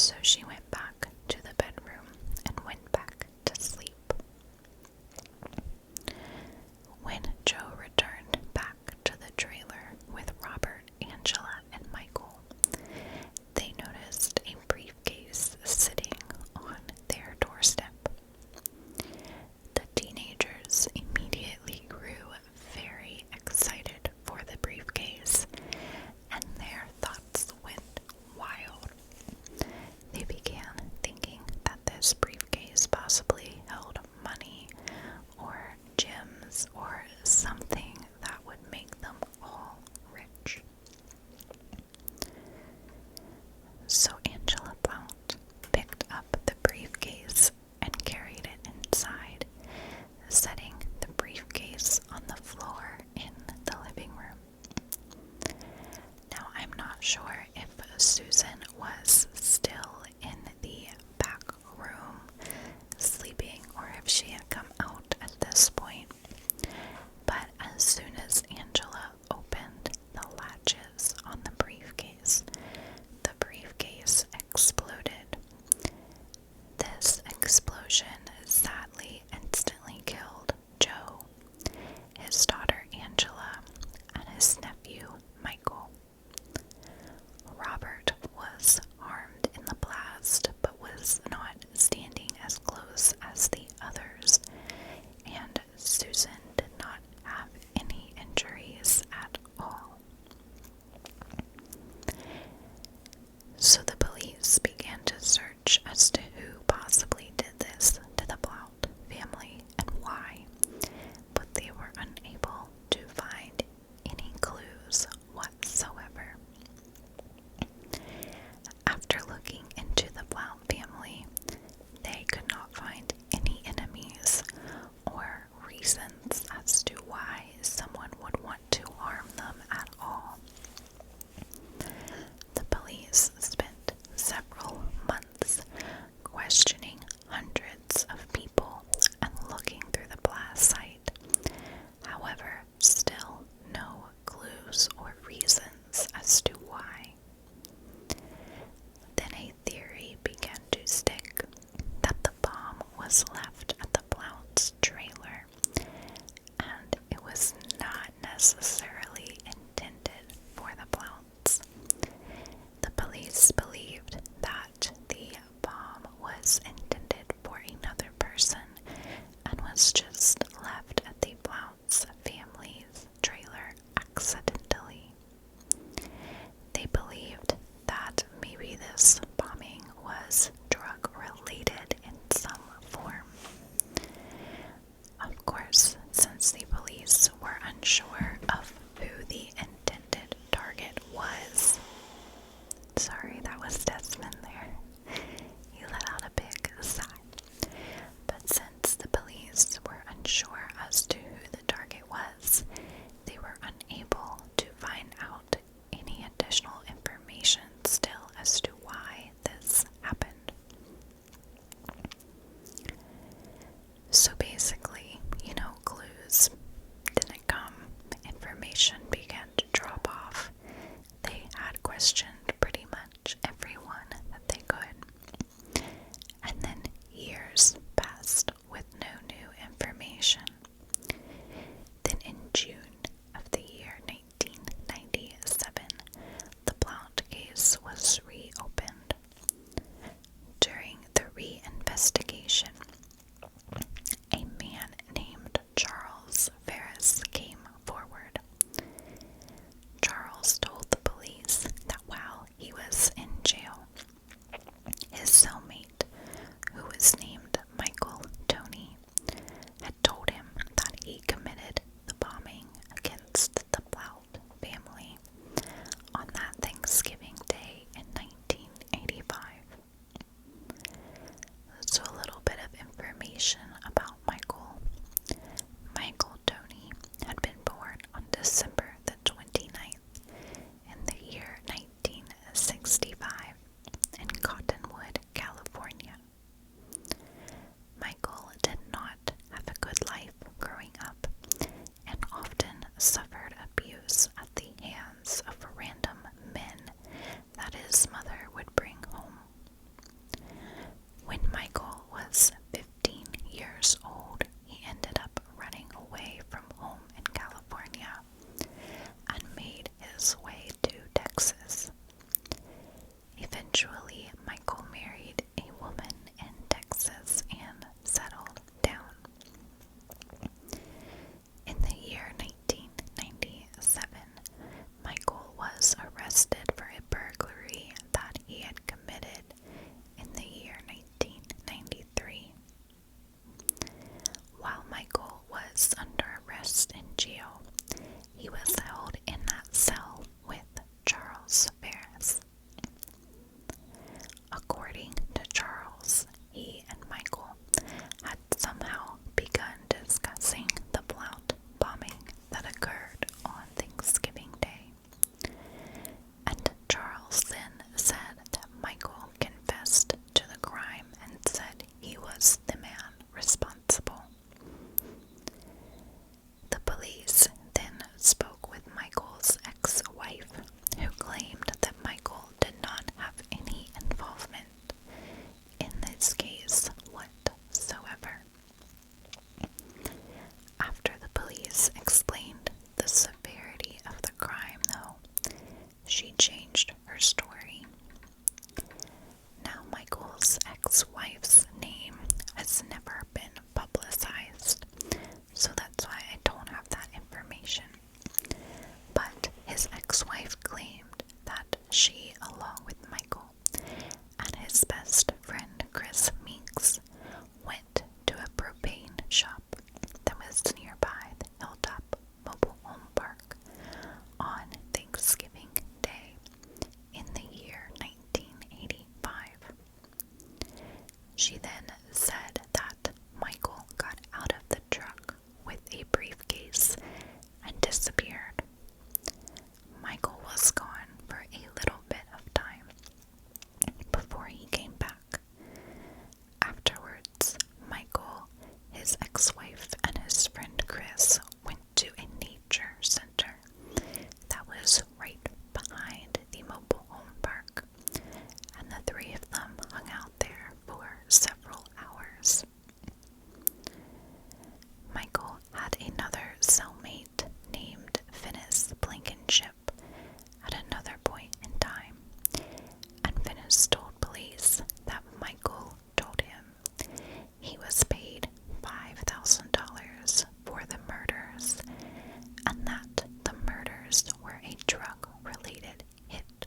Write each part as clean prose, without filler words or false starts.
So she went back to the bedroom and went back to sleep. When Joe returned back to the trailer with Robert, Angela, and Michael, they noticed a briefcase sitting on their doorstep. The teenagers immediately grew very excited for the briefcase, and their thoughts went wild. They began thinking that this briefcase possibly held money or gems or something that would make them all rich. So Angela Blount picked up the briefcase and carried it inside, setting the briefcase on the floor in the living room. Now, I'm not sure if Susan was still in the back room sleeping or if she had come out at this point, but as soon as Angela opened the latches on the briefcase exploded. This explosion sadly instantly killed Joe, his daughter Angela, and his nephew Michael. Robert was harmed in the blast but was not standing as close as the others, and Susan did not have any injuries at all. So the police began to search as to who possibly did this to the Blount family and why, but they were unable to find any clues whatsoever. After looking into the Blount family, they could not find any enemies or reasons as to why someone would want to harm them at all. The police spent several months questioning hundreds of people and looking through the blast site. However, still no clues or reasons as to why. Then a theory began to stick that the bomb was left at the Blount's trailer, and it was not necessarily intended for the Blounts. The police believed that the bomb was intended for another person and was just left at the Blount's family's trailer accidentally. she changed her story. Now, Michael's ex-wife's name has never been publicized, so that's why I don't have that information. But his ex-wife claimed that she, along with Michael and his best friend Chris Meeks, went to a propane shop that was nearby the Hilltop Mobile Home Park on Thanksgiving Day in the year 1985. She then said that Michael got out of the truck with a briefcase and disappeared. Michael was gone for a little bit of time before he came back. Afterwards, Michael, his ex-wife, and his friend Chris went to a nature center that was right behind the mobile home park, and the three of them hung out there for several hours. Michael had another cellmate named Finis Blankenship at another point in time, and Finis told police that Michael told him he was paid $5,000 for the murders, and that the murders were a drug-related hit,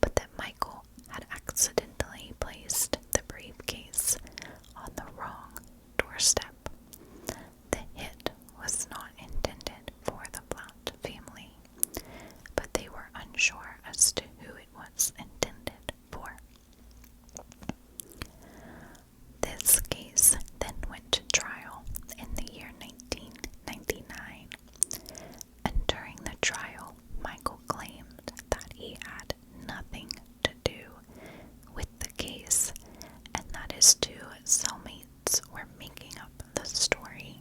but that Michael had accidentally placed the briefcase on the wrong doorstep. The hit was not intended for the Blount family, but they were unsure as to who it was intended for. This case then went to trial in the year 1999, and during the trial, Michael claimed that he had nothing to do with the case, and that his two cellmates were making up the story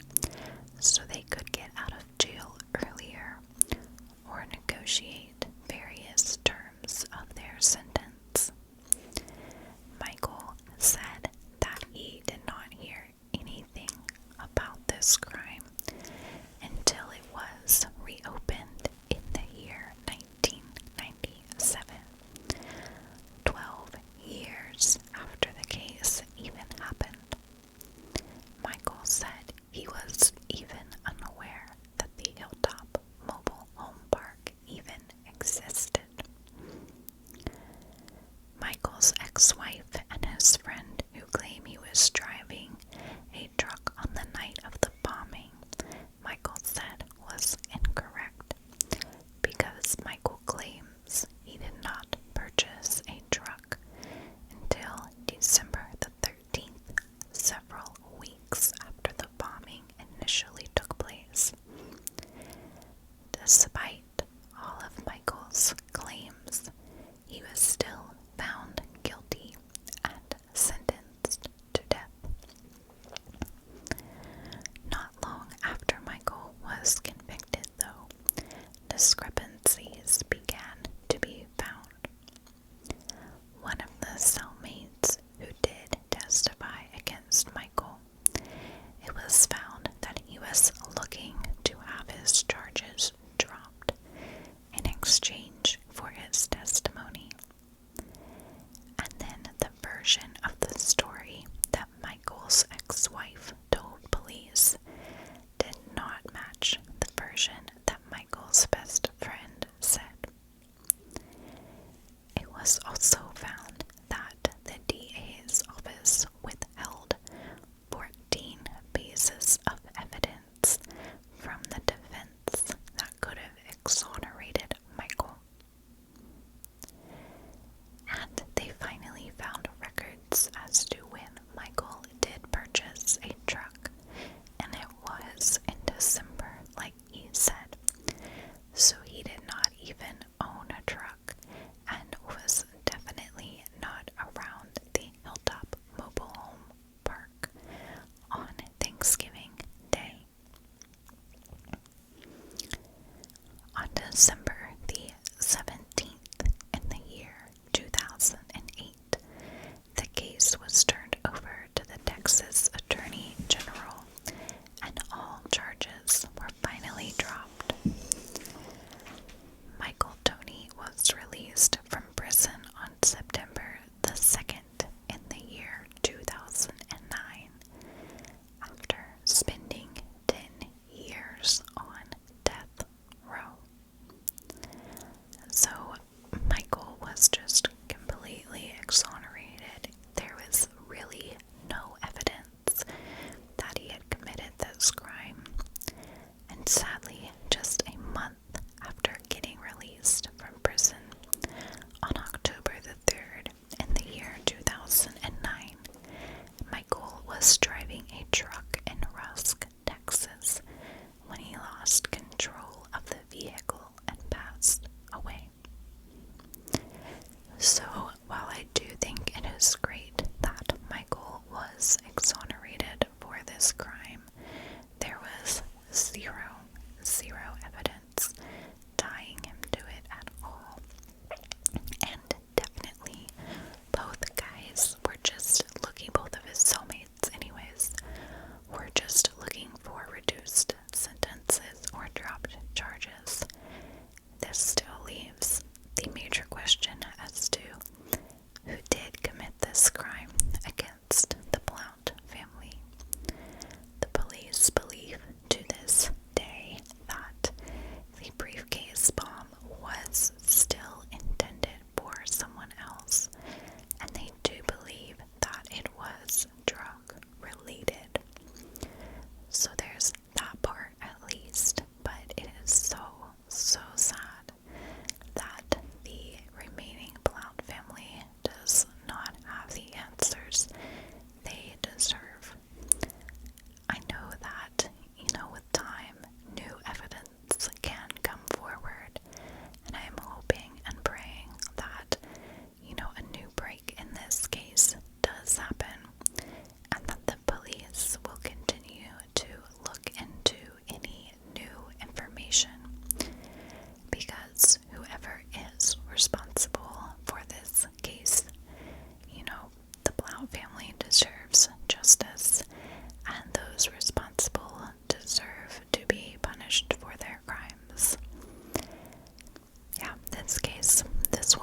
so they could get out of jail earlier or negotiate various terms of their sentence. Michael said that he did not hear anything about this crime until it was reopened in the year 1997, 12 years after the case even happened. Michael said he was even unaware that the Hilltop Mobile Home Park even existed. Michael's ex-wife and his friend, who claim he was driving a truck on the night of the bombing, Michael said was incorrect, because Michael claims he did not purchase a truck until December the 13th, several weeks after the bombing initially took place. Despite all of Michael's claims, he was still found guilty and sentenced to death. Not long after Michael was convicted, though, discrepancies began to be found. One of the cellmates who did testify against Michael, it was found that he was looking to have his charges dropped in exchange for his testimony. And then the version of the story that Michael's ex-wife told police did not match the version that Michael's best friend said. It was also found that the DA's office withheld 14 pieces of evidence from the defense that could have exonerated Michael. this